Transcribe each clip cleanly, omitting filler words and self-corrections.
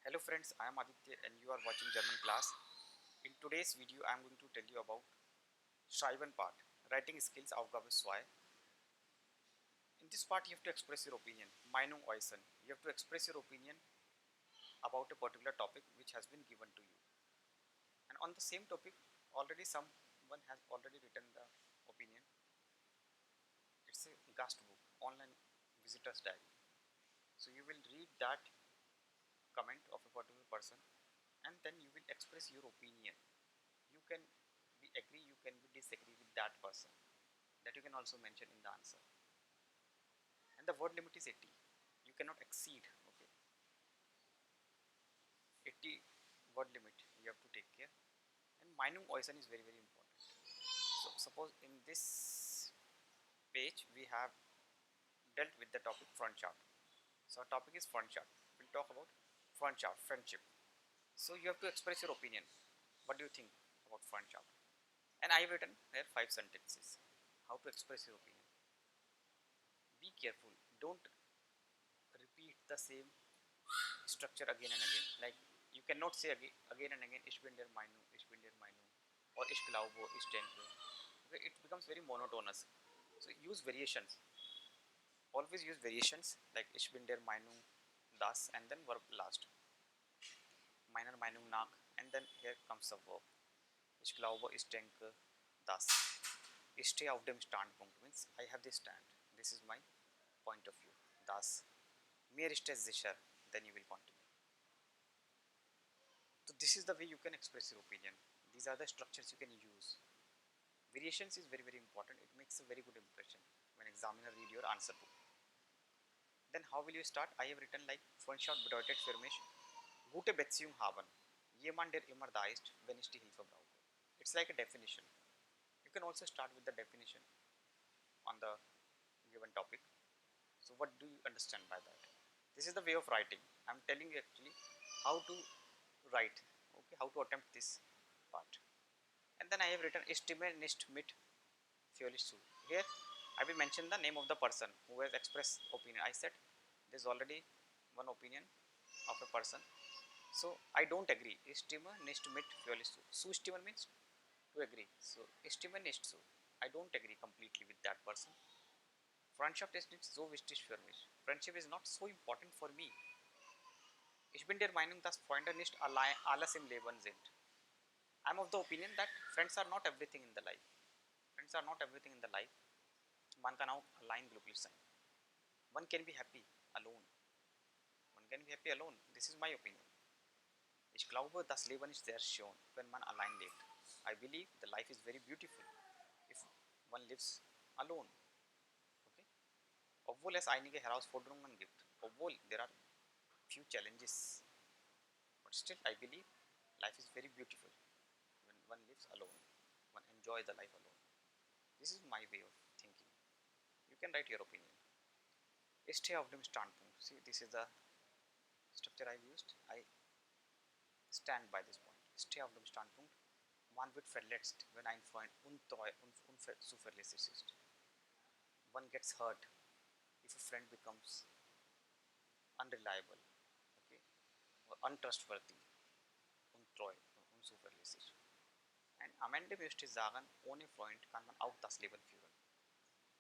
Hello friends, I am Aditya and you are watching Germanclass. In today's video, I am going to tell you about Schreiben part, writing skills Aufgabe 2. In this part, you have to express your opinion, Meinung äußern. You have to express your opinion about a particular topic which has been given to you. And on the same topic, already someone has already written the opinion. It's a Gast book, online visitor's diary. So you will read that comment of a particular person and then you will express your opinion. You can be agree, you can be disagree with that person. That you can also mention in the answer. And the word limit is 80. You cannot exceed. Okay, 80 word limit you have to take care. And Meinung äußern is very important. So suppose in this page we have dealt with the topic front chart. So our topic is front chart. We'll talk about front chart, friendship. So you have to express your opinion. What do you think about front chart? And I have written here 5 sentences. How to express your opinion. Be careful. Don't repeat the same structure again and again. Like you cannot say again and again, ich bin der Meinung, or ich glaube, ich denke. Okay, it becomes very monotonous. So use variations. Always use variations like ich bin der Meinung, das, and then verb last. Meiner Meinung nach, and then here comes the verb. Ich glaube, ich denke, das. Ich stehe auf dem Standpunkt means I have this stand. This is my point of view. Das. Mir ist es sicher. Then you will continue. So this is the way you can express your opinion. These are the structures you can use. Variations is very important. It makes a very good impression when examiner read your answer book. Then how will you start? I have written like Freundschaft bedeutet für mich gute Beziehung haben. Jemand der immer da ist, wenn ich die Hilfe brauche. It's like a definition. You can also start with the definition on the given topic. So what do you understand by that? This is the way of writing. I am telling you actually how to write. Okay, how to attempt this part. And then I have written Stimme nicht mit Feulich zu. Here I will mention the name of the person who has expressed opinion. I said there is already one opinion of a person. So I don't agree. Stimme nicht mit Feulich zu. Zustimmen means to agree. So stimme nicht zu. I don't agree completely with that person. Freundschaft ist nicht so wichtig für mich. Friendship is not so important for me. Ich bin der Meinung, dass Freunde nicht alles im Leben sind. I'm of the opinion that friends are not everything in the life. Friends are not everything in the life. Man kann auch allein glücklich sein. One can be happy alone. One can be happy alone. This is my opinion. Ich glaube, das Leben ist sehr schön, wenn man allein lebt. I believe the life is very beautiful if one lives alone. Okay? Obwohl es einige Herausforderungen gibt. Obwohl there are few challenges. But still I believe life is very beautiful when one lives alone. One enjoys the life alone. This is my way of thinking. You can write your opinion. Ich stehe auf dem Standpunkt. See, this is the structure I've used. I stand by this point. Ich stehe auf dem Standpunkt. Man wird verletzt, wenn ein Freund untreu und unzuverlässig ist. One gets hurt if a friend becomes unreliable, okay, or untrustworthy, untreu, unzuverlässig. Und am Ende möchte ich sagen, ohne Freund kann man auch das Leben führen.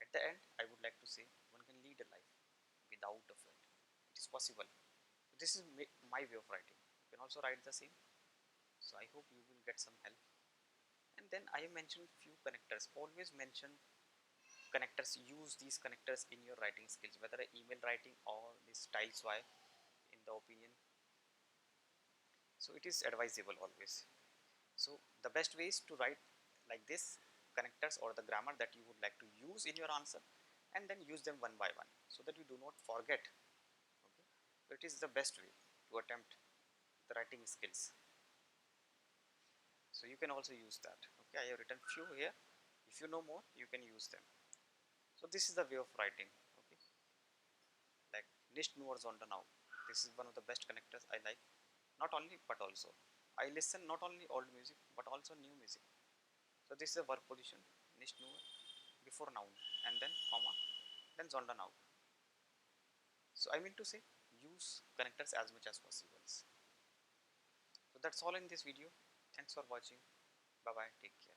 At the end, I would like to say, one can lead a life without a friend. It is possible. This is my way of writing. You can also write the same. So I hope you will get some help. And then I have mentioned few connectors. Always mention connectors. Use these connectors in your writing skills, whether email writing or this Teil in the opinion. So it is advisable always. So the best way is to write like this connectors or the grammar that you would like to use in your answer, and then use them one by one so that you do not forget. Okay, so it is the best way to attempt the writing skills. So you can also use that. Okay, I have written few here. If you know more, you can use them. So this is the way of writing. Okay, like nicht nur sondern auch. This is one of the best connectors I like. Not only but also. I listen not only old music but also new music. So this is a verb position, nicht nur, before noun, and then comma, then sondern auch. So I mean to say, use connectors as much as possible. So that's all in this video. Thanks for watching. Bye bye. Take care.